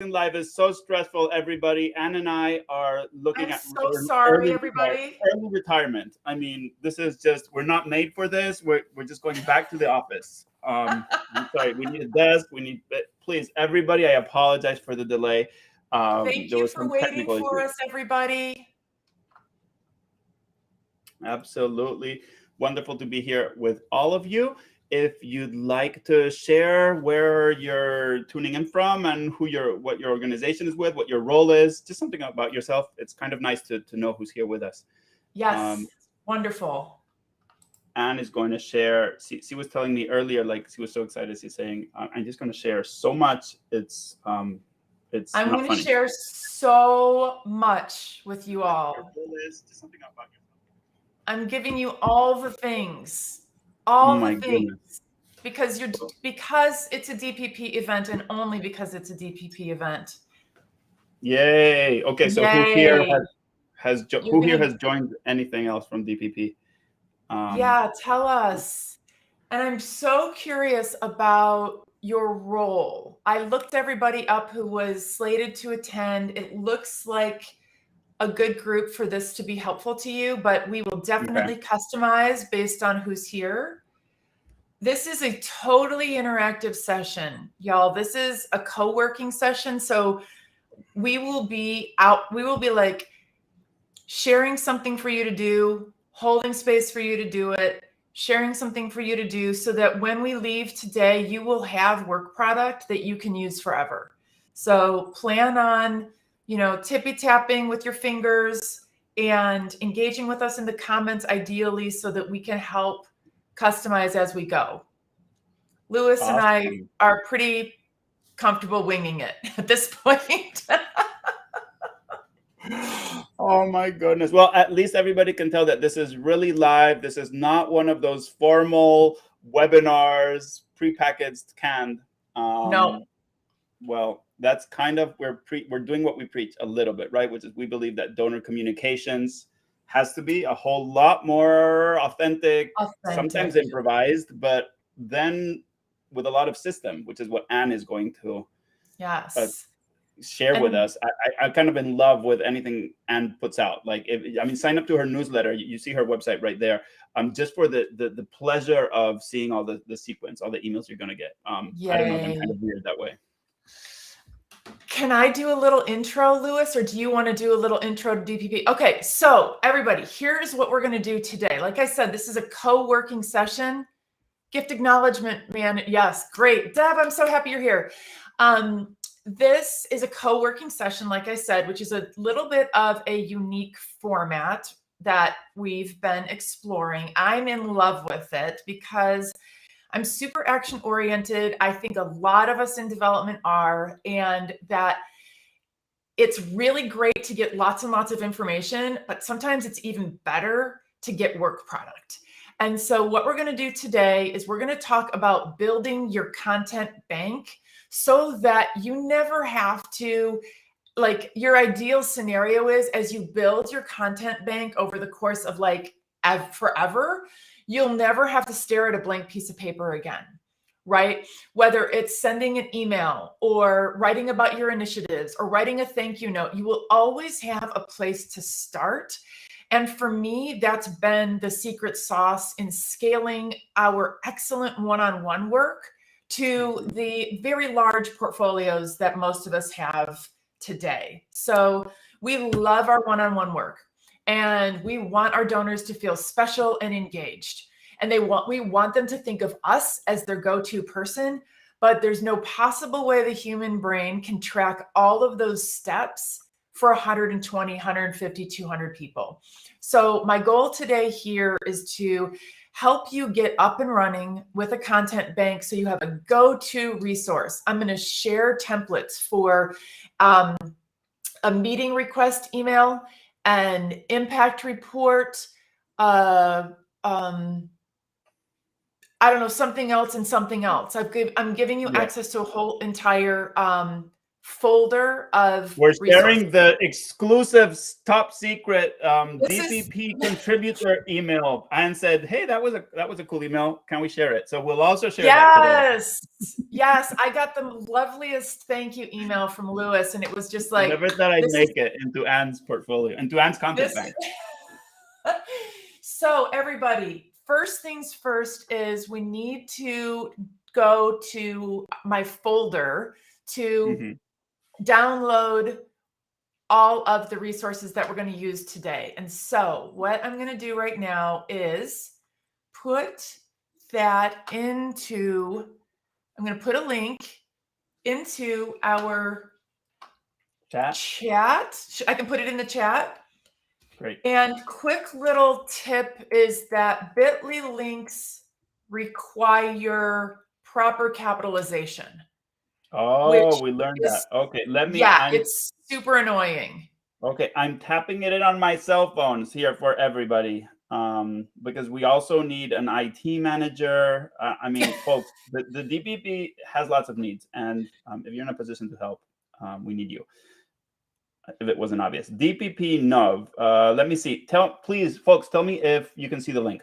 Live is so stressful, everybody. Anne and I are looking I'm at so sorry, everybody. early retirement. I mean, this is just, we're not made for this. We're just going back to the office. I'm sorry, we need a desk. Please, everybody, I apologize for the delay. Thank There you was for some waiting technical for issues. us, everybody. Absolutely wonderful to be here with all of you. If you'd like to share where you're tuning in from and what your organization is with, what your role is, just something about yourself. It's kind of nice to know who's here with us. Yes, wonderful. Anne is going to share. She was telling me earlier, like she was so excited. She's saying, "I'm just going to share so much. It's I'm not going to funny." share so much with you all. Your role is just something about yourself. I'm giving you all the things, Goodness. because it's a DPP event and only because it's a DPP event. Yay! Okay, so Yay. who here has joined anything else from DPP? Yeah, tell us. And I'm so curious about your role. I looked everybody up who was slated to attend. It looks like a good group for this to be helpful to you, but we will definitely customize based on who's here. This is a totally interactive session, y'all. This is a co-working session. So we will be like sharing something for you to do, holding space for you to do it, sharing something for you to do, so that when we leave today, you will have work product that you can use forever. So plan on, tippy tapping with your fingers and engaging with us in the comments, ideally, so that we can help customize as we go. Louis and I are pretty comfortable winging it at this point. Oh my goodness. Well, at least everybody can tell that this is really live. This is not one of those formal webinars, prepackaged, canned. No. Well, that's kind of, we're doing what we preach a little bit, right? Which is, we believe that donor communications has to be a whole lot more authentic. Sometimes improvised, but then with a lot of system, which is what Anne is going to share with us. I'm kind of in love with anything Anne puts out. Like, sign up to her newsletter. You see her website right there. Just for the pleasure of seeing all the sequence, all the emails you're going to get. I don't know. I'm kind of weird that way. Can I do a little intro, Louis, or do you want to do a little intro to DPP? Okay, so everybody, here's what we're going to do today. Like I said, this is a co-working session. Gift acknowledgement, man. Yes, great. Deb, I'm so happy you're here. This is a co-working session, like I said, which is a little bit of a unique format that we've been exploring. I'm in love with it because I'm super action oriented. I think a lot of us in development are, and that it's really great to get lots and lots of information, but sometimes it's even better to get work product. And so what we're going to do today is we're going to talk about building your content bank so that you never have to, like, your ideal scenario is, as you build your content bank over the course of forever, you'll never have to stare at a blank piece of paper again, right? Whether it's sending an email or writing about your initiatives or writing a thank you note, you will always have a place to start. And for me, that's been the secret sauce in scaling our excellent one-on-one work to the very large portfolios that most of us have today. So we love our one-on-one work, and we want our donors to feel special and engaged. And we want them to think of us as their go-to person, but there's no possible way the human brain can track all of those steps for 120, 150, 200 people. So my goal today here is to help you get up and running with a content bank so you have a go-to resource. I'm going to share templates for a meeting request email, an impact report, I don't know, something else and something else. I'm giving you access to a whole entire folder of We're resources. sharing the exclusive top secret This DPP contributor email. Anne said, "Hey, that was a cool email. Can we share it?" So we'll also share that today. Yes, I got the loveliest thank you email from Lewis, and it was just like, Never thought I'd make it into Anne's portfolio, into Anne's content bank. So everybody, first things first is we need to go to my folder to download all of the resources that we're going to use today. And so what I'm going to do right now is put that into, I'm going to put a link into our chat. I can put it in the chat. Great. And quick little tip is that bit.ly links require proper capitalization. Oh, we learned that. Okay, let me. Yeah, it's super annoying. Okay, I'm tapping it in on my cell phones here for everybody, because we also need an IT manager. I mean, folks, the DPP has lots of needs, and if you're in a position to help, we need you. If it wasn't obvious, DPP Nov. Let me see. Please, folks, tell me if you can see the link.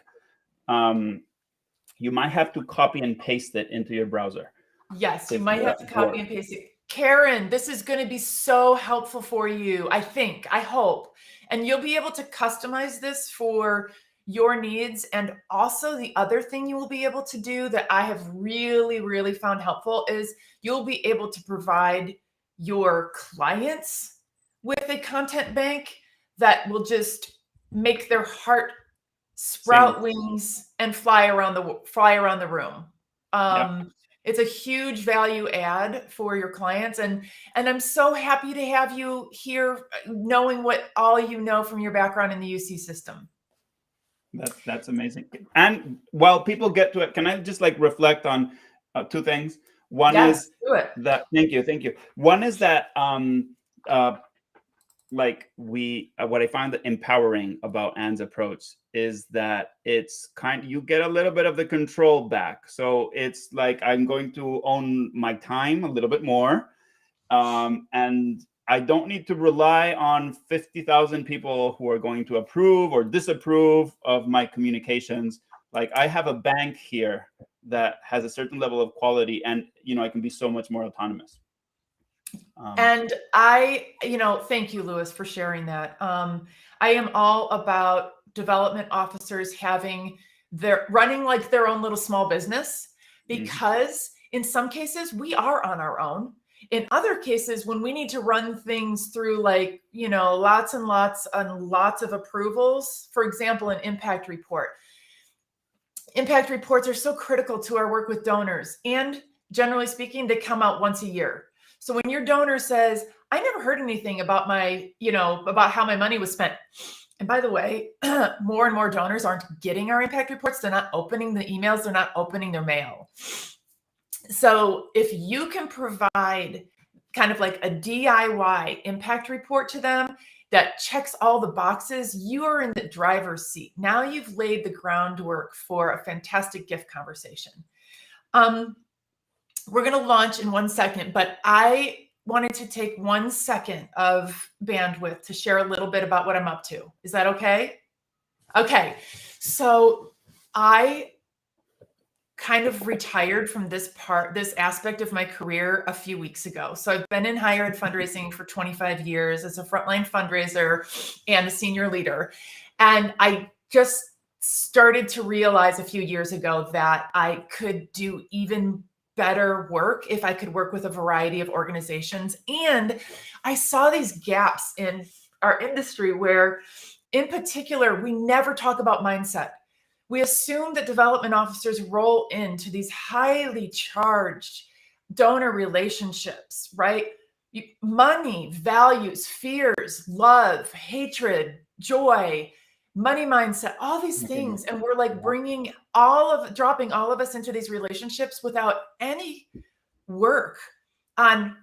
You might have to copy and paste it into your browser. Yes, you might have to copy and paste it. Karen, this is going to be so helpful for you, I think, I hope. And you'll be able to customize this for your needs. And also the other thing you will be able to do that I have really, really found helpful is you'll be able to provide your clients with a content bank that will just make their heart sprout wings and fly around the room. It's a huge value add for your clients. And I'm so happy to have you here knowing what all you know from your background in the UC system. That's amazing. And while people get to it, can I just like reflect on two things? One is that, thank you. One is that like what I find empowering about Anne's approach is that it's you get a little bit of the control back. So it's like I'm going to own my time a little bit more, and I don't need to rely on 50,000 people who are going to approve or disapprove of my communications. Like I have a bank here that has a certain level of quality, and I can be so much more autonomous. And thank you, Lewis, for sharing that. I am all about development officers running like their own little small business, because in some cases we are on our own. In other cases, when we need to run things through like, lots and lots of approvals, for example, an impact report. Impact reports are so critical to our work with donors. And generally speaking, they come out once a year. So when your donor says, I never heard anything about about how my money was spent. And by the way, more and more donors aren't getting our impact reports. They're not opening the emails. They're not opening their mail. So if you can provide kind of like a DIY impact report to them that checks all the boxes, you are in the driver's seat. Now you've laid the groundwork for a fantastic gift conversation. We're going to launch in 1 second, but I wanted to take 1 second of bandwidth to share a little bit about what I'm up to. Is that okay? Okay. So I kind of retired from this aspect of my career a few weeks ago. So I've been in higher ed fundraising for 25 years as a frontline fundraiser and a senior leader. And I just started to realize a few years ago that I could do even better work if I could work with a variety of organizations. And I saw these gaps in our industry where, in particular, we never talk about mindset. We assume that development officers roll into these highly charged donor relationships, right? Money, values, fears, love, hatred, joy, money mindset, all these things. And we're like dropping all of us into these relationships without any work on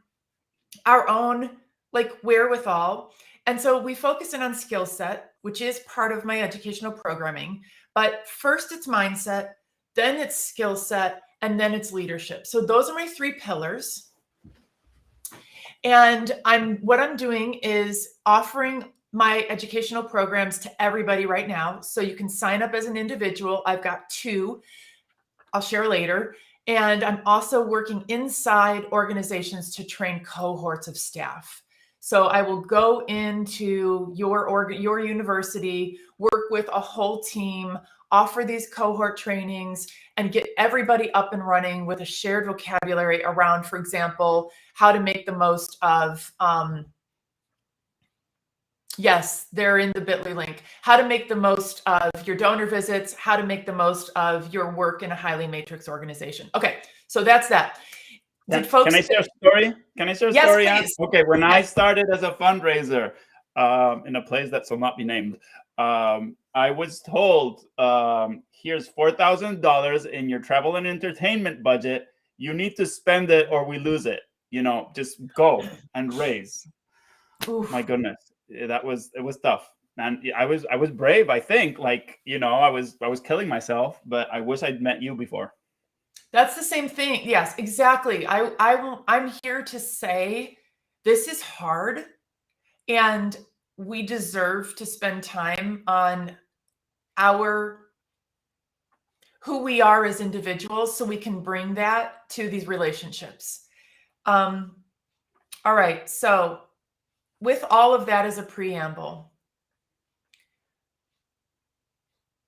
our own like wherewithal. And so we focus in on skill set, which is part of my educational programming. But first it's mindset, then it's skill set, and then it's leadership. So those are my 3 pillars. And what I'm doing is offering my educational programs to everybody right now. So you can sign up as an individual. I've got 2 I'll share later. And I'm also working inside organizations to train cohorts of staff. So I will go into your university, work with a whole team, offer these cohort trainings, and get everybody up and running with a shared vocabulary around, for example, how to make the most of, yes, they're in the bit.ly link. How to make the most of your donor visits, how to make the most of your work in a highly matrix organization. Okay, so that's that. Can I share a story? Can I share a yes, story? Please. Okay, when I started as a fundraiser in a place that shall not be named, I was told, here's $4,000 in your travel and entertainment budget. You need to spend it or we lose it. Just go and raise. Oof. My goodness, it was tough. And I was brave, I think. I was killing myself, but I wish I'd met you before. That's the same thing. Yes, exactly. I'm here to say this is hard, and we deserve to spend time on who we are as individuals so we can bring that to these relationships. All right. So with all of that as a preamble,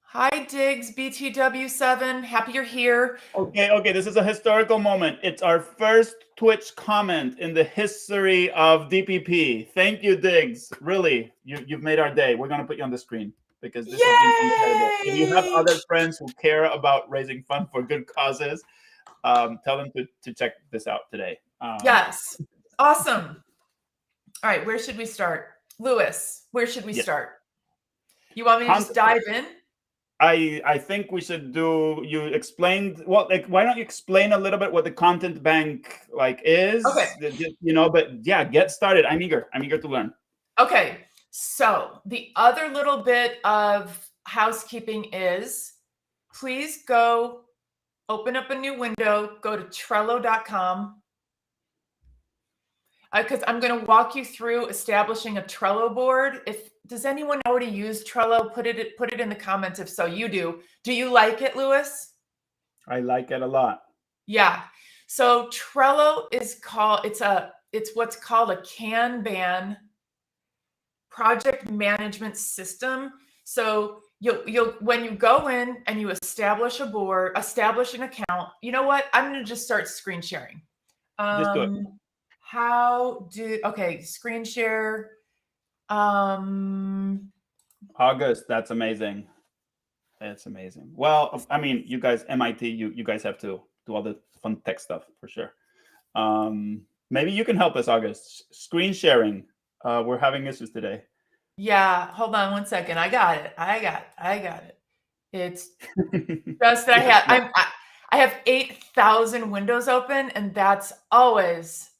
hi, Diggs, BTW7. Happy you're here. Okay. This is a historical moment. It's our first Twitch comment in the history of DPP. Thank you, Diggs. Really, you've made our day. We're going to put you on the screen because this has been incredible. If you have other friends who care about raising funds for good causes, tell them to check this out today. Yes. Awesome. All right. Where should we start? Lewis, where should we start? You want me to just dive in? I think we should you explained, why don't you explain a little bit what the content bank is? Okay. But yeah, get started. I'm eager to learn. Okay. So the other little bit of housekeeping is please go open up a new window, go to Trello.com. Because I'm going to walk you through establishing a Trello board. Does anyone already use Trello? Put it in the comments if so. You do. Do you like it, Lewis? I like it a lot. Yeah. So Trello is it's what's called a Kanban project management system. So you'll when you go in and you establish a board, establish an account. You know what? I'm going to just start screen sharing. Just do it. Okay, screen share. August, that's amazing. That's amazing. Well, I mean, you guys, MIT, you guys have to do all the fun tech stuff for sure. Maybe you can help us, August. Screen sharing. We're having issues today. Yeah, hold on one second. I got it. It's just that I have 8,000 windows open, and that's always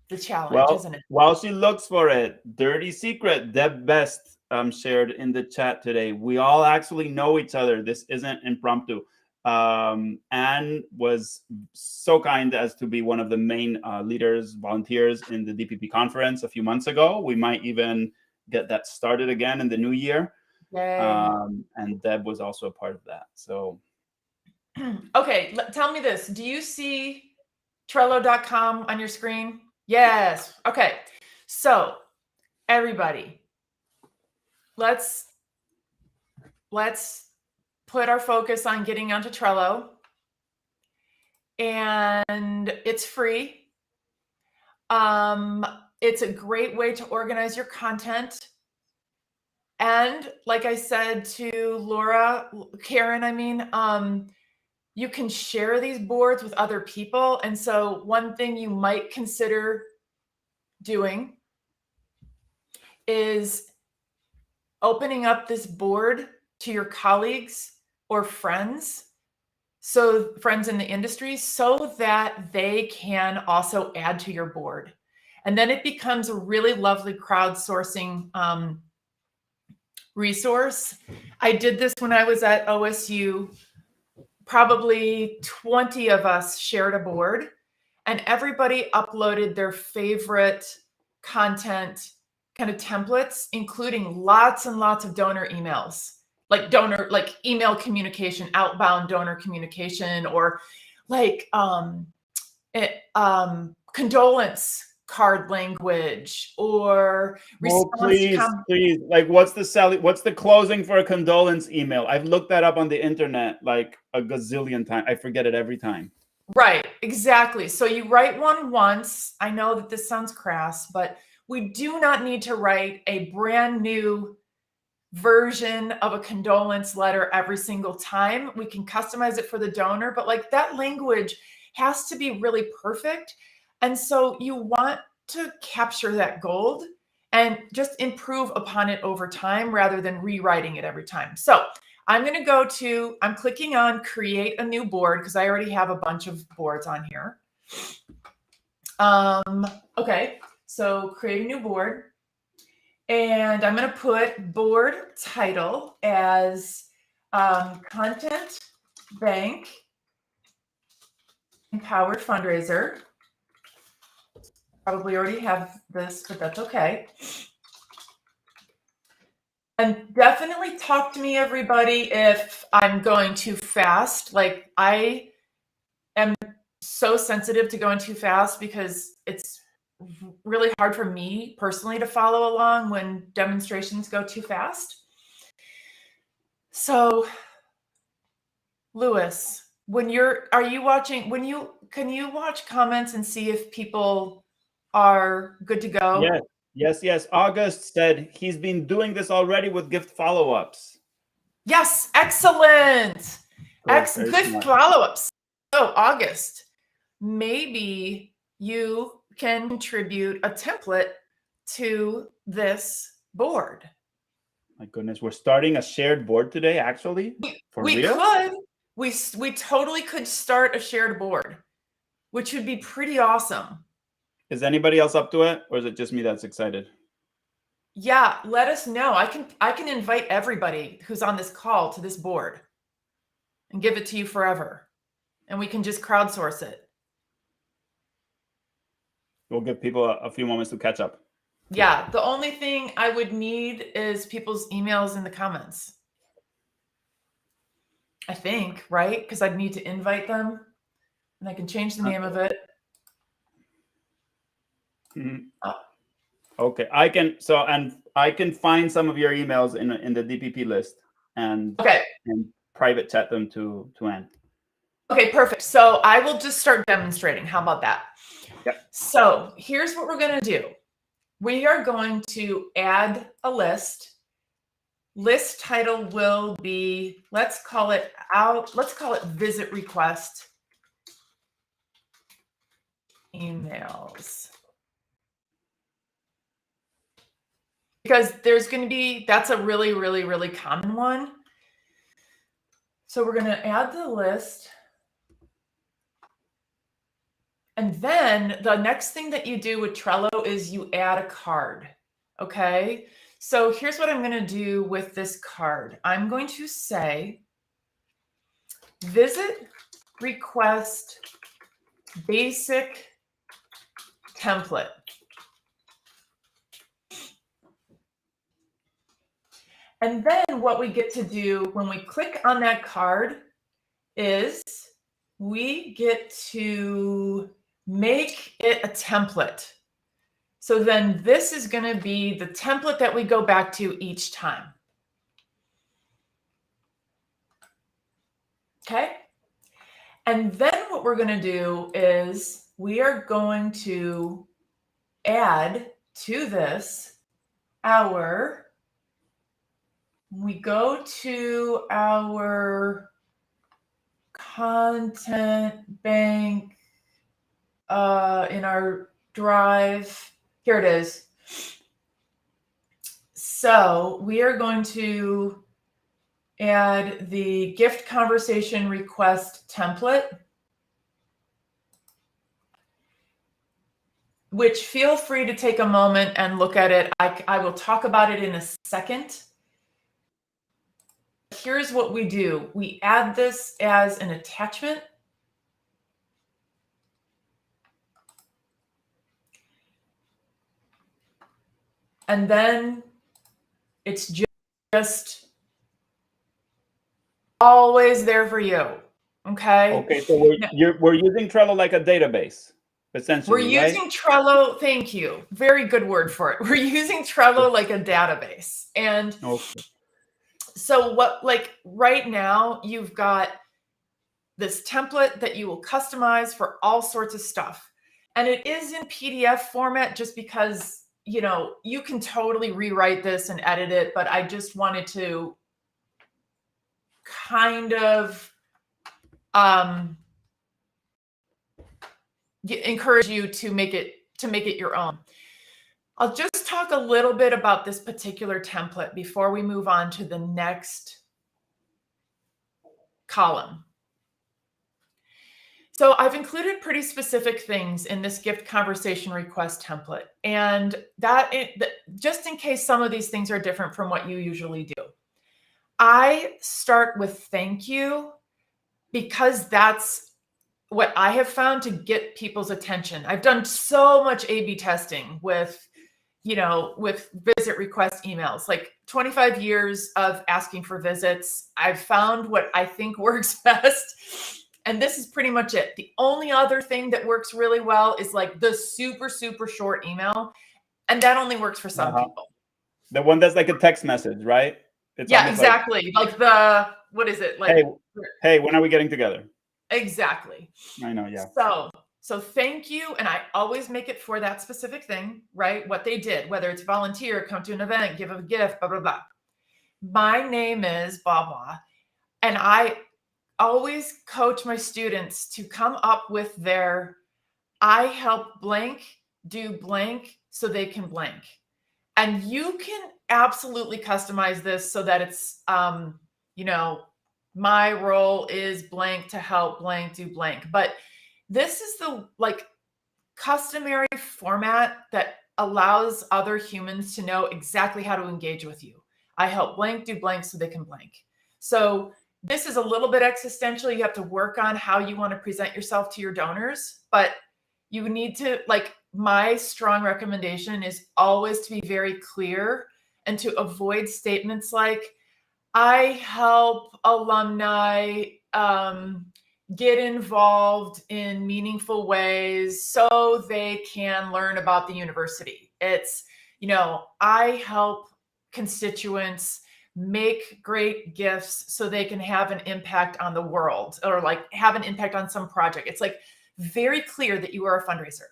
the challenge, isn't it? While she looks for it, dirty secret, Deb Best shared in the chat today. We all actually know each other. This isn't impromptu. Anne was so kind as to be one of the main volunteers in the DPP conference a few months ago. We might even get that started again in the new year. And Deb was also a part of that. So, okay, tell me this. Do you see Trello.com on your screen? Yes. Okay. So everybody, let's put our focus on getting onto Trello. And it's free. It's a great way to organize your content. And like I said to Karen, you can share these boards with other people. And so one thing you might consider doing is opening up this board to your colleagues or friends, so friends in the industry, so that they can also add to your board. And then it becomes a really lovely crowdsourcing resource. I did this when I was at OSU. Probably 20 of us shared a board. and everybody uploaded their favorite content kind of templates, including lots and lots of donor emails, like email communication, outbound donor communication, or like condolence card language, or response to please, like what's the closing for a condolence email? I've looked that up on the internet like a gazillion times. I forget it every time. Right, exactly. So you write one once. I know that this sounds crass, but we do not need to write a brand new version of a condolence letter every single time. We can customize it for the donor, but like that language has to be really perfect. And so you want to capture that gold and just improve upon it over time rather than rewriting it every time. So I'm clicking on create a new board because I already have a bunch of boards on here. Okay, so create a new board. And I'm going to put board title as Content Bank Empowered Fundraiser. Probably already have this, but that's okay. And definitely talk to me, everybody, if I'm going too fast. Like, I am so sensitive to going too fast because it's really hard for me personally to follow along when demonstrations go too fast. So, Louis, can you watch comments and see if people are good to go? Yes. August said he's been doing this already with gift follow-ups. Yes, excellent. Good follow-ups. So, August, maybe you can contribute a template to this board. My goodness, we're starting a shared board today, actually? We could. We totally could start a shared board, which would be pretty awesome. Is anybody else up to it, or is it just me that's excited? Yeah, let us know. I can invite everybody who's on this call to this board and give it to you forever. And we can just crowdsource it. We'll give people a few moments to catch up. Yeah, the only thing I would need is people's emails in the comments. I think, right? Because I'd need to invite them, and I can change the name of it. Mm-hmm. Okay, I can find some of your emails in the DPP list and private chat them to Anne. Okay, perfect. So I will just start demonstrating. How about that? Yep. So here's what we're going to do. We are going to add a list. List title will be, let's call it visit request emails. Because that's a really, really, really common one. So we're going to add the list. And then the next thing that you do with Trello is you add a card. Okay. So here's what I'm going to do with this card. I'm going to say visit request basic template. And then what we get to do when we click on that card is we get to make it a template. So then this is going to be the template that we go back to each time. Okay. And then what we're going to do is we are going to add to this we go to our content bank in our drive. Here it is. So we are going to add the gift conversation request template, which feel free to take a moment and look at it. I will talk about it in a second. Here's what we do. We add this as an attachment. And then it's just always there for you. Okay. Okay. So we're using Trello like a database, essentially. We're using right? Trello. Thank you. Very good word for it. We're using Trello like a database. And Okay. so what, like right now, you've got this template that you will customize for all sorts of stuff. And it is in PDF format just because, you know, you can totally rewrite this and edit it, but I just wanted to kind of encourage you to make it your own. I'll just talk a little bit about this particular template before we move on to the next column. So I've included pretty specific things in this gift conversation request template, and just in case some of these things are different from what you usually do. I start with thank you because that's what I have found to get people's attention. I've done so much A/B testing with visit request emails, like 25 years of asking for visits. I've found what I think works best. And this is pretty much it. The only other thing that works really well is like the super, super short email. And that only works for some people. The one that's like a text message, right? It's exactly. Like what is it? Like, hey, when are we getting together? Exactly. I know, yeah. So thank you. And I always make it for that specific thing, right? What they did, whether it's volunteer, come to an event, give a gift, blah, blah, blah. My name is blah, blah. And I always coach my students to come up with I help blank do blank so they can blank. And you can absolutely customize this so that it's, my role is blank to help blank do blank. But this is the customary format that allows other humans to know exactly how to engage with you. I help blank do blank so they can blank. So this is a little bit existential. You have to work on how you want to present yourself to your donors, but you need to, my strong recommendation is always to be very clear and to avoid statements like, I help alumni get involved in meaningful ways so they can learn about the university. It's, I help constituents make great gifts so they can have an impact on the world or have an impact on some project. It's very clear that you are a fundraiser.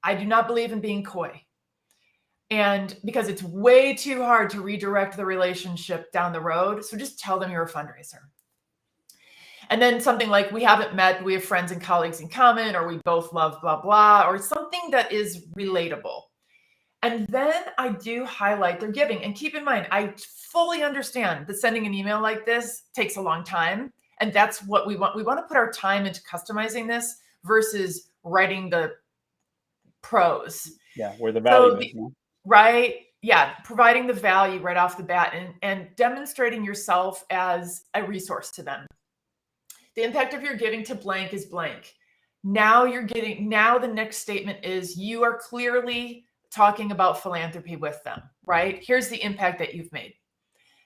I do not believe in being coy. And because it's way too hard to redirect the relationship down the road. So just tell them you're a fundraiser. And then something like, we haven't met, we have friends and colleagues in common, or we both love blah, blah, or something that is relatable. And then I do highlight their giving. And keep in mind, I fully understand that sending an email like this takes a long time. And that's what we want. We want to put our time into customizing this versus writing the prose. Yeah, where the value is. Right? Yeah, providing the value right off the bat and demonstrating yourself as a resource to them. The impact of your giving to blank is blank. Now the next statement is you are clearly talking about philanthropy with them, right? Here's the impact that you've made.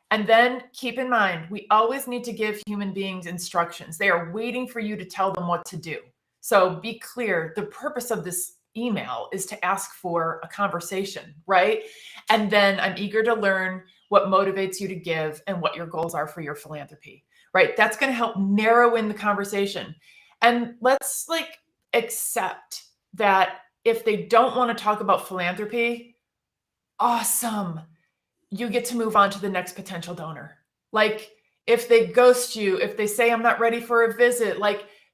And then keep in mind, we always need to give human beings instructions. They are waiting for you to tell them what to do. So be clear, the purpose of this email is to ask for a conversation, right? And then I'm eager to learn what motivates you to give and what your goals are for your philanthropy, right? That's going to help narrow in the conversation. And let's accept that if they don't want to talk about philanthropy, awesome. You get to move on to the next potential donor. If they ghost you, if they say, I'm not ready for a visit,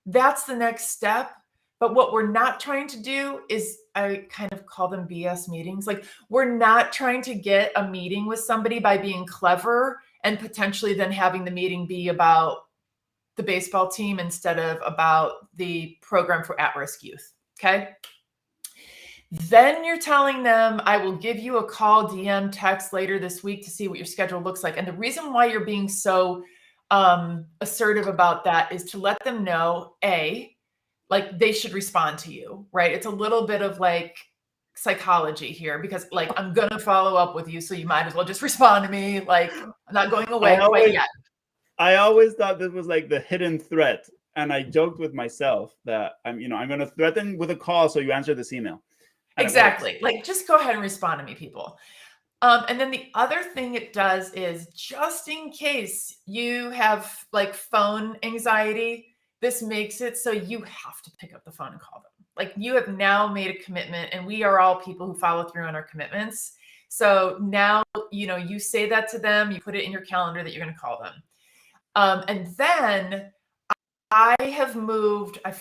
that's the next step. But what we're not trying to do is, I kind of call them BS meetings. We're not trying to get a meeting with somebody by being clever and potentially then having the meeting be about the baseball team instead of about the program for at-risk youth. Okay. Then you're telling them, I will give you a call, DM, text later this week to see what your schedule looks like. And the reason why you're being so assertive about that is to let them know, they should respond to you, right? It's a little bit of psychology here, because like, I'm going to follow up with you. So you might as well just respond to me. Like, I'm not going away quite yet. I always thought this was like the hidden threat. And I joked with myself that I'm going to threaten with a call. So you answer this email. And exactly. Like, just go ahead and respond to me, people. And then the other thing it does is, just in case you have like phone anxiety, this makes it so you have to pick up the phone and call them. Like, you have now made a commitment, and we are all people who follow through on our commitments. So now, you say that to them, you put it in your calendar that you're going to call them. And then I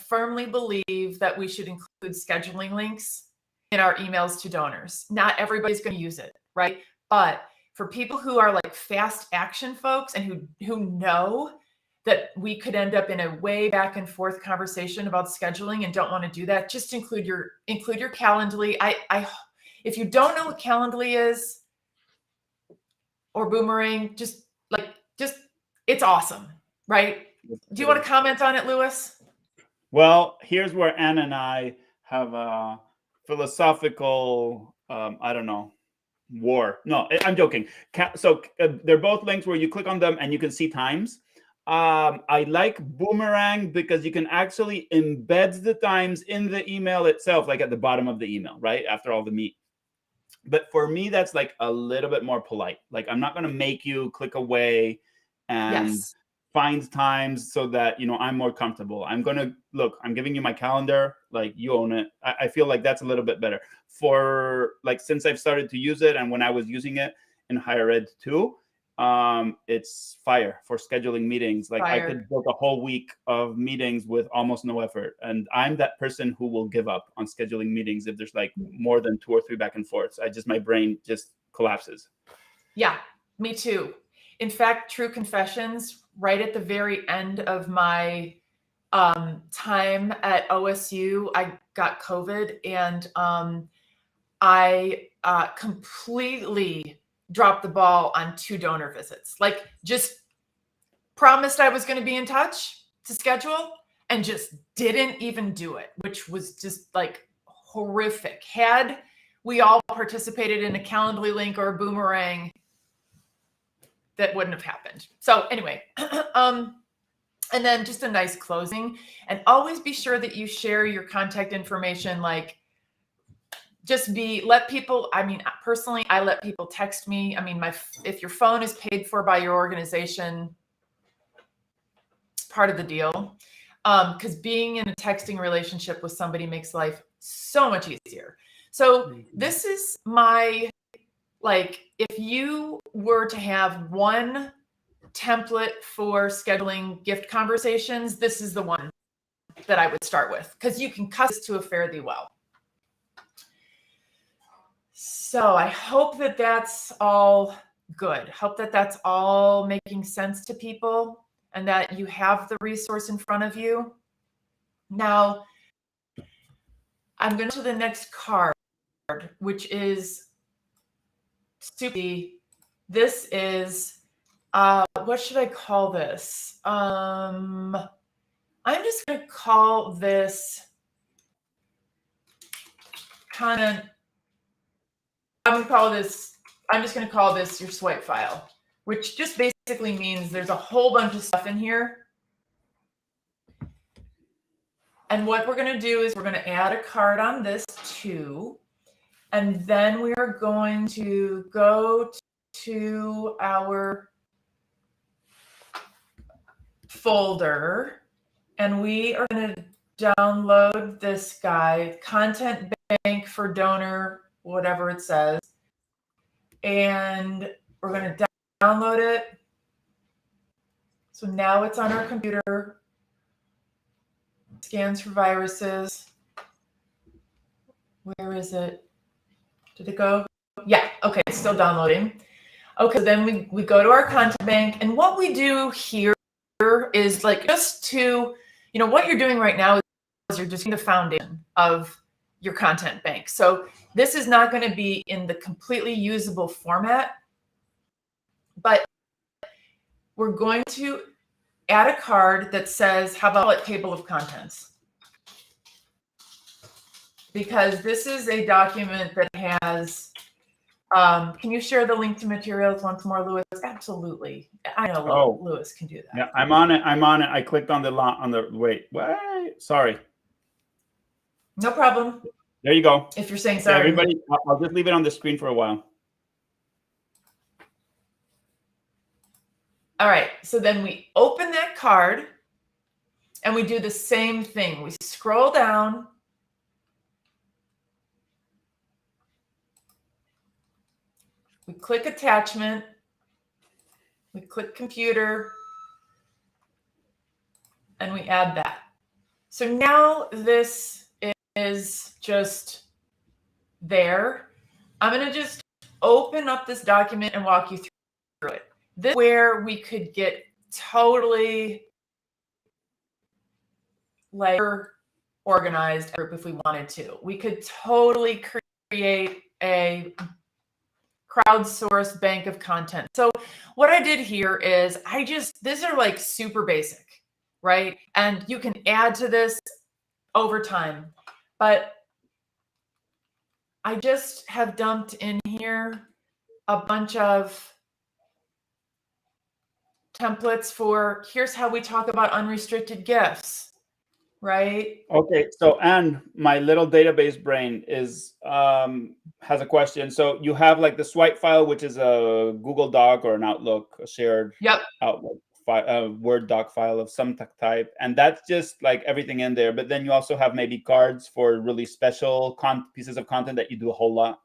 firmly believe that we should include scheduling links in our emails to donors. Not everybody's going to use it, right? But for people who are like fast action folks and who know that we could end up in a way back and forth conversation about scheduling and don't want to do that, just include your Calendly. If you don't know what Calendly is or Boomerang, just it's awesome, right? Do you want to comment on it, Louis? Well, here's where Ann and I have a philosophical, I don't know, war. No, I'm joking. So they're both links where you click on them and you can see times. I like Boomerang because you can actually embed the times in the email itself, like at the bottom of the email, right? After all the meat. But for me, that's like a little bit more polite. Like, I'm not going to make you click away and find times so that, I'm more comfortable. I'm giving you my calendar, like, you own it. I feel like that's a little bit better for like, since I've started to use it, and when I was using it in higher ed too, it's fire for scheduling meetings. Like, I could book a whole week of meetings with almost no effort. And I'm that person who will give up on scheduling meetings if there's like more than 2 or 3 back and forths. My brain just collapses. Yeah, me too. In fact, true confessions, right at the very end of my time at OSU, I got COVID, and I completely dropped the ball on 2 donor visits. Like, just promised I was going to be in touch to schedule and just didn't even do it, which was just like horrific. Had we all participated in a Calendly link or a Boomerang, that wouldn't have happened. So anyway, and then just a nice closing, and always be sure that you share your contact information. Like, let people, personally, I let people text me. If your phone is paid for by your organization, it's part of the deal. Because being in a texting relationship with somebody makes life so much easier. So this is if you were to have one template for scheduling gift conversations, this is the one that I would start with, because you can customize to a fairly well. So I hope that that's all good. Hope that that's all making sense to people, and that you have the resource in front of you. Now, I'm going to the next card, which is this is, what should I call this? I'm just going to call this I'm just going to call this your swipe file, which just basically means there's a whole bunch of stuff in here. And what we're going to do is we're going to add a card on this too. And then we are going to go to our folder, and we are going to download this guy, Content Bank for Donor, whatever it says. And we're going to download it. So now it's on our computer. Scans for viruses. Where is it? Did it go? Yeah, okay, it's still downloading. Okay, then we go to our content bank, and what we do here is like just to, what you're doing right now is you're just doing the foundation of your content bank. So this is not going to be in the completely usable format, but we're going to add a card that says, how about a table of contents? because this is a document that has, can you share the link to materials once more, Louis? Absolutely. I know Louis can do that. Yeah, I'm on it. I clicked on the wait. Sorry. No problem. There you go. If you're saying sorry. Everybody, I'll just leave it on the screen for a while. All right, so then we open that card and we do the same thing. We scroll down. We click attachment. We click computer. And we add that. So now this is just there. I'm going to just open up this document and walk you through it. This is where we could get totally like organized group if we wanted to. We could totally create a crowdsourced bank of content. So what I did here is these are like super basic, right? And you can add to this over time, but I just have dumped in here a bunch of templates for here's how we talk about unrestricted gifts, right? Okay, so Anne, my little database brain has a question. So you have like the swipe file, which is a Google Doc or an Outlook, a shared Outlook Word doc file of some type, and that's just like everything in there. But then you also have maybe cards for really special pieces of content that you do a whole lot.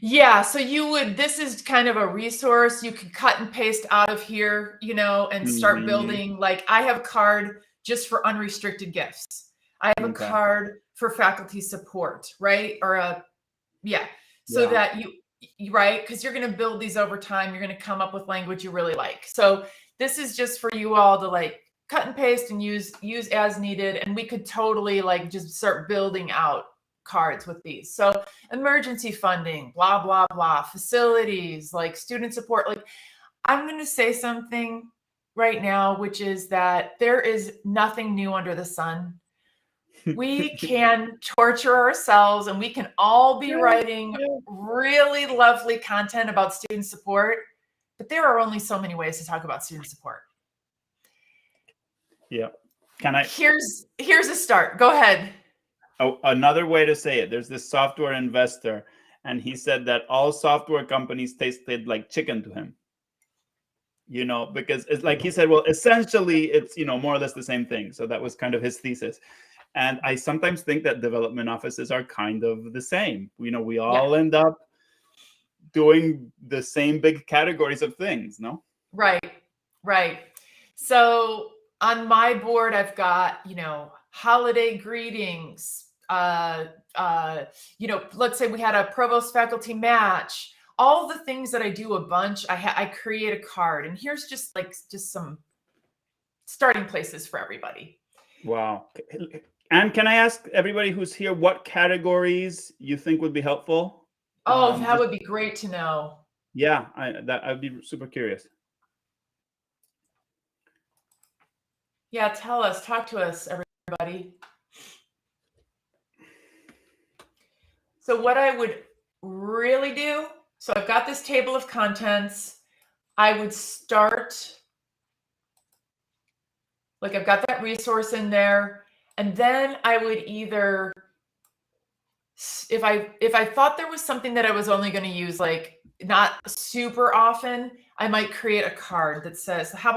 Yeah, so this is kind of a resource you can cut and paste out of here, and start building. Like I have a card just for unrestricted gifts. I have a card for faculty support, right? Or that you right, because you're going to build these over time. You're going to come up with language you really like. So this is just for you all to like cut and paste and use as needed. And we could totally like just start building out cards with these. So emergency funding, blah, blah, blah, facilities, like student support. Like I'm going to say something right now, which is that there is nothing new under the sun. We can torture ourselves and we can all be writing really lovely content about student support, but there are only so many ways to talk about student support. Yeah. Here's a start. Go ahead. Oh, another way to say it, there's this software investor, and he said that all software companies tasted like chicken to him. Because it's like he said, well, essentially it's, more or less the same thing. So that was kind of his thesis. And I sometimes think that development offices are kind of the same. We all end up doing the same big categories of things, no? Right. So on my board, I've got, holiday greetings. Let's say we had a provost faculty match. All the things that I do a bunch, I create a card, and here's just some starting places for everybody. Wow. And can I ask everybody who's here what categories you think would be helpful? Oh, that would be great to know. Yeah, I'd be super curious. Yeah, talk to us, everybody. So what I would really do, so I've got this table of contents. I would start, like I've got that resource in there. And then I would either, if I thought there was something that I was only going to use, like not super often, I might create a card that says, how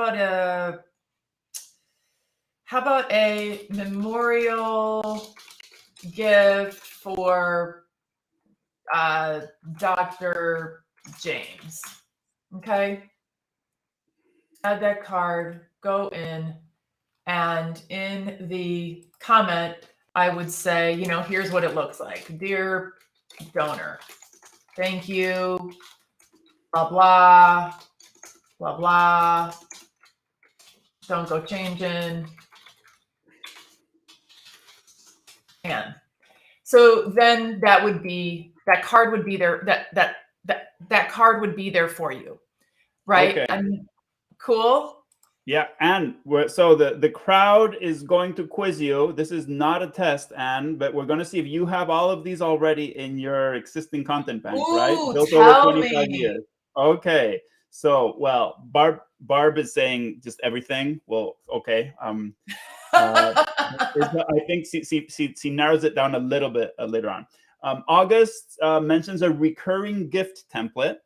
about a memorial gift for Dr. James? Okay. Add that card, go in, and in the comment, I would say, here's what it looks like. Dear donor, thank you, blah, blah, blah, blah. Don't go changing. And so then that card would be there. That card would be there for you. Right. Okay. Cool. Yeah, and so the crowd is going to quiz you. This is not a test, Anne, but we're going to see if you have all of these already in your existing content bank, right? Ooh, Built over tell 25 me. years. Okay. So, well, Barb is saying just everything. Well, okay. Uh, I think she narrows it down a little bit later on. August mentions a recurring gift template.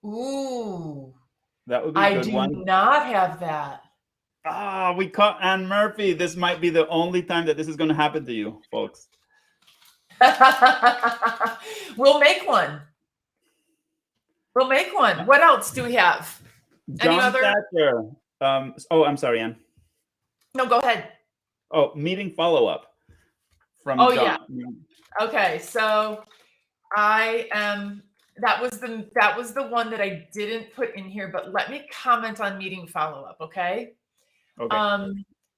Ooh, That would be a I good do one. not have that. Ah, we caught Anne Murphy. This might be the only time that this is going to happen to you, folks. We'll make one. We'll make one. What else do we have? Any John other? Thatcher. Oh, I'm sorry, Anne. No, go ahead. Oh, meeting follow-up from Oh, John. yeah. Okay, so that was the one that I didn't put in here, but let me comment on meeting follow-up, okay? Okay.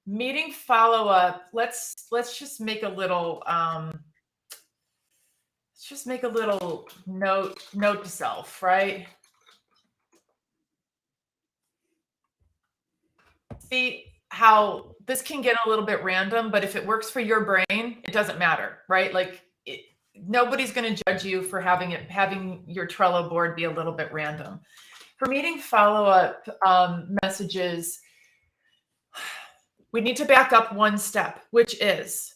Meeting follow-up, let's just make a little note to self, right? See how this can get a little bit random, but if it works for your brain, it doesn't matter, right? Like nobody's going to judge you for having your Trello board be a little bit random. For meeting follow-up messages, we need to back up one step, which is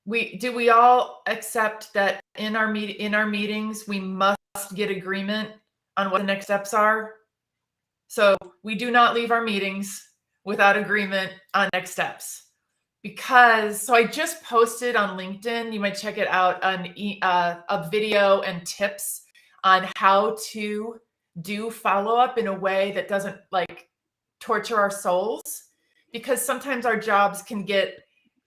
we all accept that in our meetings we must get agreement on what the next steps are. So we do not leave our meetings without agreement on next steps. So I just posted on LinkedIn, you might check it out, a video and tips on how to do follow-up in a way that doesn't like torture our souls, because sometimes our jobs can get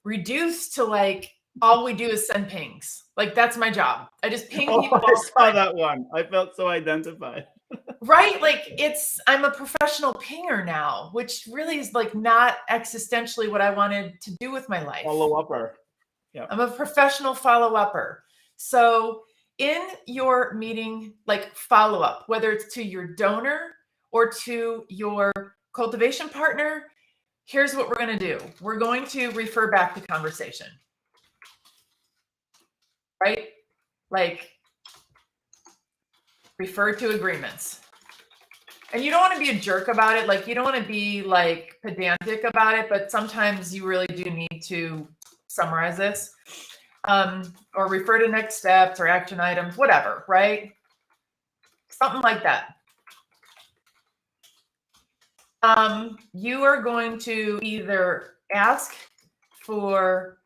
reduced to like, all we do is send pings. Like that's my job. I just ping people. I saw that one. I felt so identified. Right? Like I'm a professional pinger now, which really is like not existentially what I wanted to do with my life. Follow-upper. Yeah. I'm a professional follow-upper. So in your meeting, like follow-up, whether it's to your donor or to your cultivation partner, here's what we're going to do. We're going to refer back to conversation. Right? Like refer to agreements. And you don't want to be a jerk about it. Like you don't want to be like pedantic about it, but sometimes you really do need to summarize this or refer to next steps or action items, whatever, right? Something like that. You are going to either ask for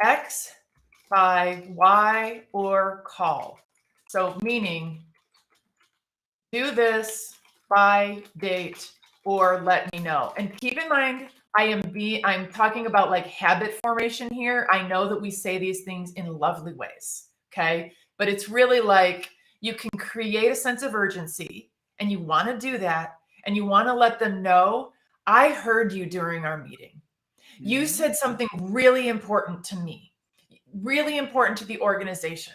X by Y or call. So meaning do this by date or let me know. And keep in mind, I'm talking about like habit formation here. I know that we say these things in lovely ways, okay? But it's really like you can create a sense of urgency and you want to do that and you want to let them know, I heard you during our meeting. You said something really important to me, really important to the organization.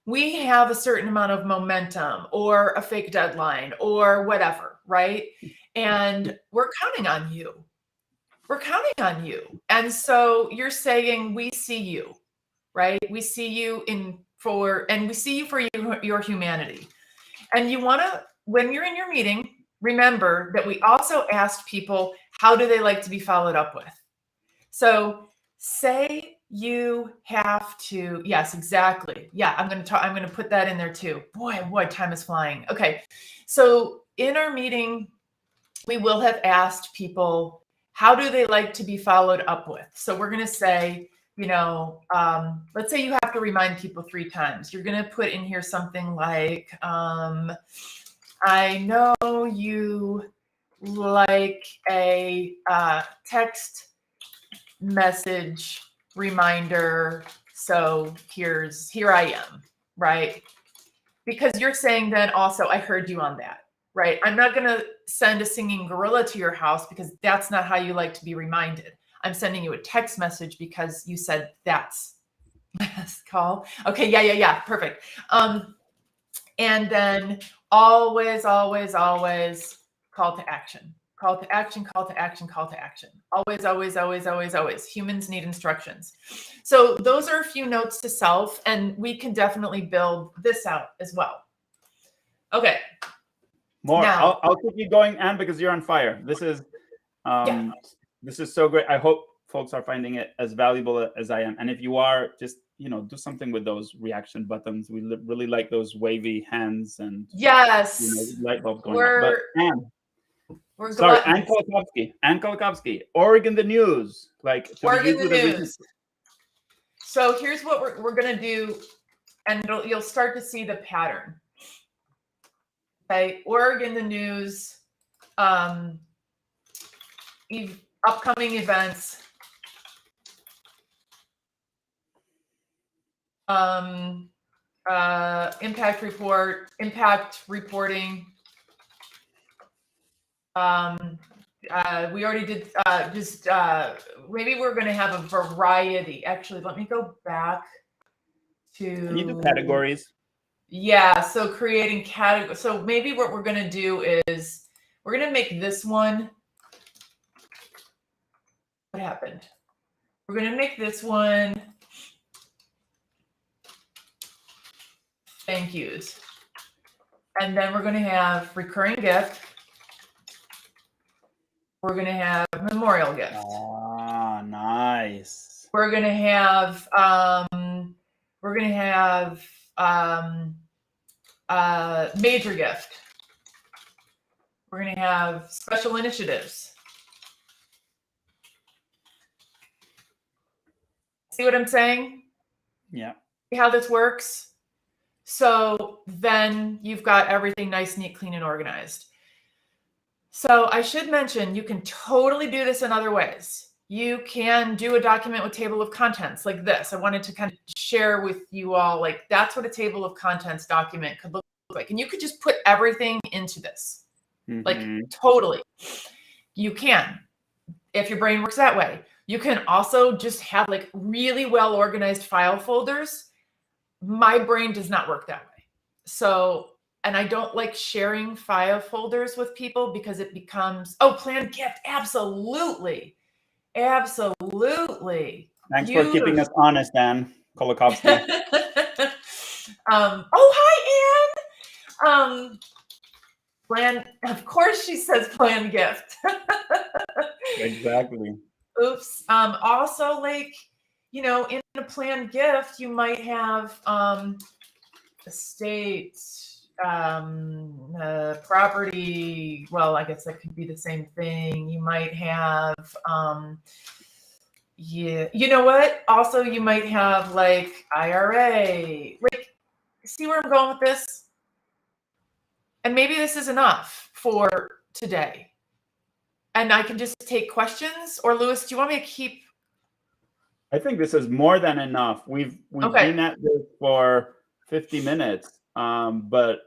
We have a certain amount of momentum or a fake deadline or whatever, right? And we're counting on you. We're counting on you. And so you're saying, we see you, right? We see you and we see you for your humanity. And you want to, when you're in your meeting, remember that we also asked people, how do they like to be followed up with? So say you have to, yes, exactly. Yeah, I'm going to put that in there too. Boy, time is flying. Okay. So in our meeting, we will have asked people, how do they like to be followed up with? So we're going to say, let's say you have to remind people 3 times. You're going to put in here something like, I know you like a text message reminder. So here I am, right? Because you're saying then also, I heard you on that, right? I'm not going to send a singing gorilla to your house because that's not how you like to be reminded. I'm sending you a text message because you said that's last call. Okay. Yeah. Perfect. And then always call to action. Call to action, call to action, call to action. Always, always, always, always, always. Humans need instructions. So those are a few notes to self, and we can definitely build this out as well. Okay. More. Now, I'll keep you going, Anne, because you're on fire. This is so great. I hope folks are finding it as valuable as I am. And if you are, just do something with those reaction buttons. We really like those wavy hands and light bulbs going on. But Anne. Sorry, Ann Kolakowski, Oregon the News. Like Oregon the News. So here's what we're gonna do, and you'll start to see the pattern. Okay, Oregon the News, upcoming events, impact reporting. We already did maybe we're going to have a variety. Actually, let me go back to. Can you do categories? Yeah, so creating categories. So maybe what we're going to do is we're going to make this one. What happened? We're going to make this one thank yous. And then we're going to have recurring gift. We're going to have memorial gift. Ah, nice. We're going to have major gift. We're going to have special initiatives. See what I'm saying? Yeah. See how this works? So then you've got everything nice, neat, clean, and organized. So I should mention, you can totally do this in other ways. You can do a document with table of contents like this. I wanted to kind of share with you all, like that's what a table of contents document could look like. And you could just put everything into this, like totally. You can, if your brain works that way. You can also just have like really well organized file folders. My brain does not work that way. So, and I don't like sharing file folders with people because it becomes, planned gift. Absolutely. Absolutely. Thanks for keeping us honest, Ann Kolakowski. Hi, Ann. Plan, of course she says planned gift. Exactly. Oops. Also, like, in a planned gift, you might have estate, property. Well, I guess that could be the same thing. You might have, you know what? Also, you might have like IRA. Like, see where I'm going with this? And maybe this is enough for today. And I can just take questions. Or Louis, do you want me to keep? I think this is more than enough. We've been at this for 50 minutes. But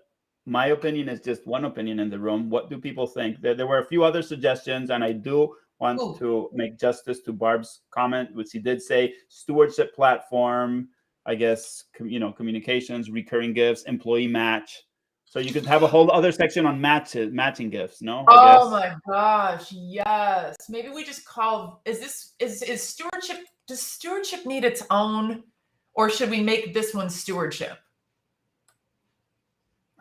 my opinion is just one opinion in the room. What do people think? There were a few other suggestions, and I do want to make justice to Barb's comment, which she did say stewardship platform, I guess, communications, recurring gifts, employee match. So you could have a whole other section on matching gifts, no? Oh my gosh, yes. Maybe we just call, is stewardship, does stewardship need its own, or should we make this one stewardship?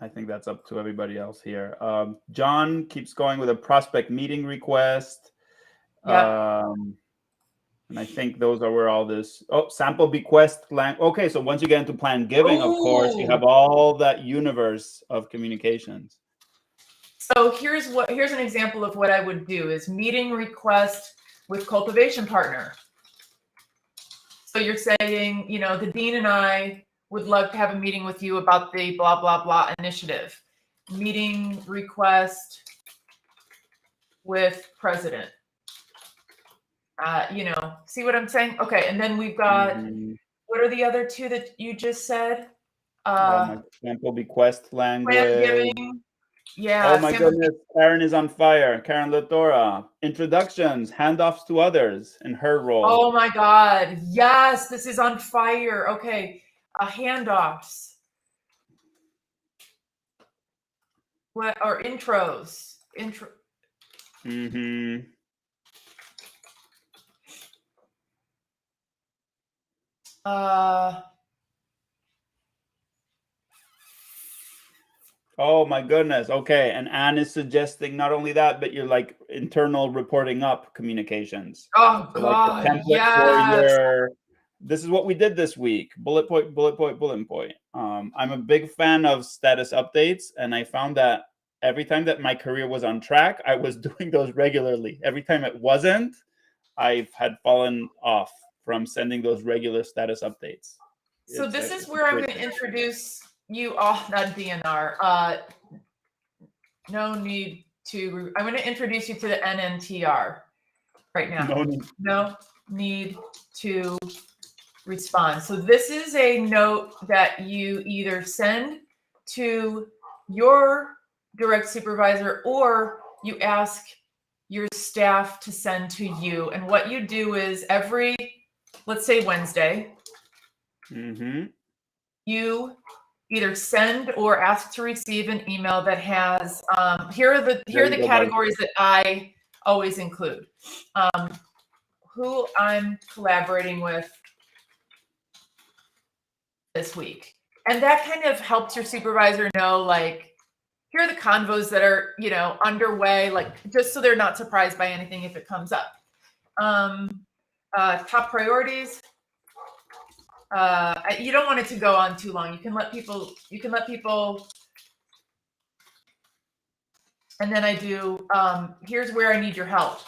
I think that's up to everybody else here. John keeps going with a prospect meeting request. Yeah. And I think those are where all this, sample bequest. Okay, so once you get into planned giving, of course, you have all that universe of communications. So here's an example of what I would do is meeting request with cultivation partner. So you're saying, the dean and I would love to have a meeting with you about the blah, blah, blah initiative. Meeting request with president. See what I'm saying? Okay, and then we've got, what are the other two that you just said? My sample bequest language. Plan giving. Yeah. Oh my goodness, Karen is on fire. Karen Latora. Introductions, handoffs to others in her role. Oh my God. Yes, this is on fire. Okay. Handoffs. What are intros? Mm-hmm. Oh my goodness. Okay. And Anne is suggesting not only that, but you're like internal reporting up communications. Oh So like the God, template for yes. your, this is what we did this week. Bullet point, bullet point, bullet point. I'm a big fan of status updates, and I found that every time that my career was on track, I was doing those regularly. Every time it wasn't, I've had fallen off from sending those regular status updates. So It's this a is where I'm great going to thing. introduce you all, not DNR. No need to, I'm going to introduce you to the NNTR right now. No need. No need to respond. So this is a note that you either send to your direct supervisor or you ask your staff to send to you. And what you do is every, let's say Wednesday, Mm-hmm. you either send or ask to receive an email that has here are the categories that I always include. Who I'm collaborating with this week. And that kind of helps your supervisor know, like, here are the convos that are, you know, underway, like just so they're not surprised by anything if it comes up. Top priorities. You don't want it to go on too long. You can let people, and then I do, here's where I need your help.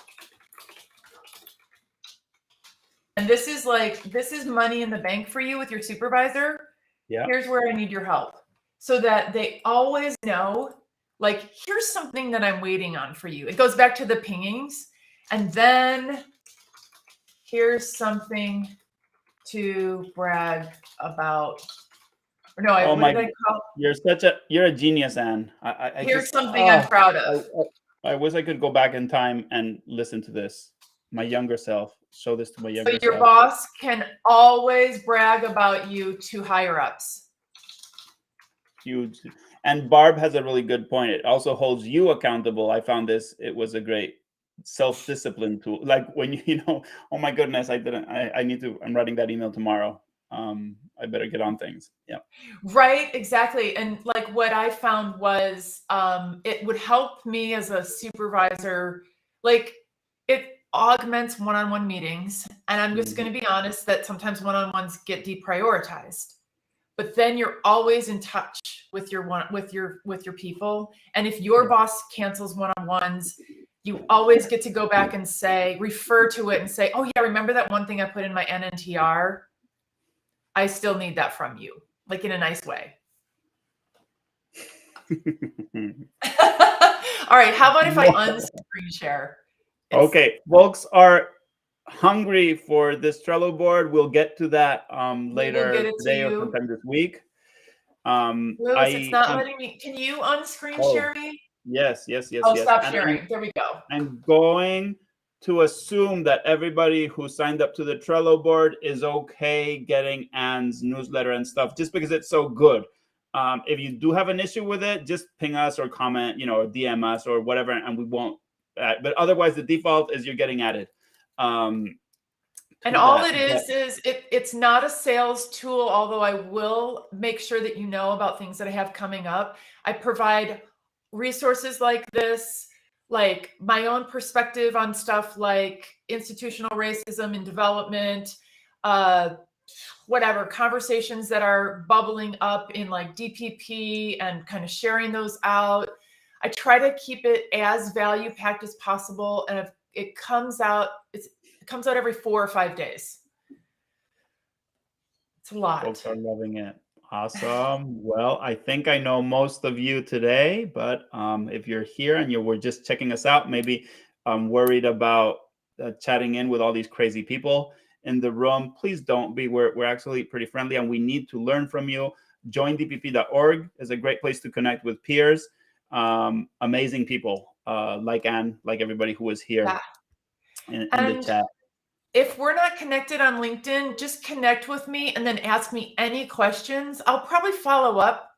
And this is like, this is money in the bank for you with your supervisor. Yeah. Here's where I need your help. So that they always know, like, here's something that I'm waiting on for you. It goes back to the pingings. And then here's something to brag about. Or no, Oh what my, did I call? you're a genius, Anne. Here's something I'm proud of. I wish I could go back in time and listen to this. My younger self, show this to my younger self. So your boss can always brag about you to higher ups. Huge. And Barb has a really good point. It also holds you accountable. I found this, it was a great self-discipline tool. Like when you know, oh my goodness, I need to, I'm writing that email tomorrow. I better get on things. Yeah. Right, exactly. And like what I found was it would help me as a supervisor, like it augments one-on-one meetings. And I'm just going to be honest that sometimes one-on-ones get deprioritized. But then you're always in touch with your people. And if your boss cancels one-on-ones, you always get to go back and say, refer to it and say, oh yeah, remember that one thing I put in my NNTR? I still need that from you, like in a nice way. All right, how about if I unscreen share? Okay, folks are hungry for this Trello board. We'll get to that later today or sometime this week. Louis, it's not letting me. Can you unscreen share me? Yes. Oh, stop sharing. There we go. I'm going to assume that everybody who signed up to the Trello board is okay getting Anne's newsletter and stuff, just because it's so good. If you do have an issue with it, just ping us or comment, you know, or DM us or whatever, and we won't. But otherwise, the default is you're getting added. And all it is it's not a sales tool, although I will make sure that you know about things that I have coming up. I provide resources like this, like my own perspective on stuff like institutional racism and development, whatever, conversations that are bubbling up in like DPP and kind of sharing those out. I try to keep it as value packed as possible. And if it comes out, it comes out every 4 or 5 days. It's a lot. Folks are loving it. Awesome. Well, I think I know most of you today, but if you're here and you were just checking us out, maybe worried about chatting in with all these crazy people in the room, please don't be. We're actually pretty friendly and we need to learn from you. Joindpp.org is a great place to connect with peers. Amazing people like Anne, like everybody who was here in the chat. If we're not connected on LinkedIn, just connect with me and then ask me any questions. I'll probably follow up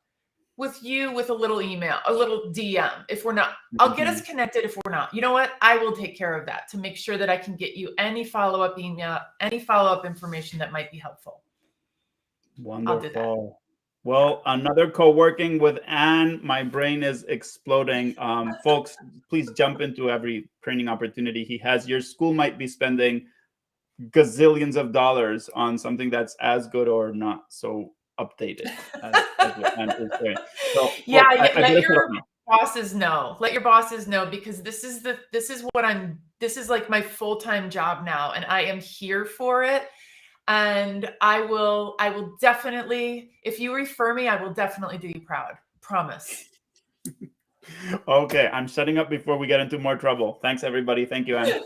with you with a little email, a little DM. If we're not, I'll get us connected if we're not. You know what? I will take care of that to make sure that I can get you any follow-up email, any follow-up information that might be helpful. Wonderful. I'll do that. Well, another co-working with Anne. My brain is exploding. Folks, please jump into every training opportunity he has. Your school might be spending gazillions of dollars on something that's as good or not so updated as what Anne is doing. So, yeah, let your bosses know. Let your bosses know, because this is like my full-time job now, and I am here for it. And I will definitely, if you refer me, I will definitely do you proud. Promise. Okay, I'm shutting up before we get into more trouble. Thanks, everybody. Thank you, Anne.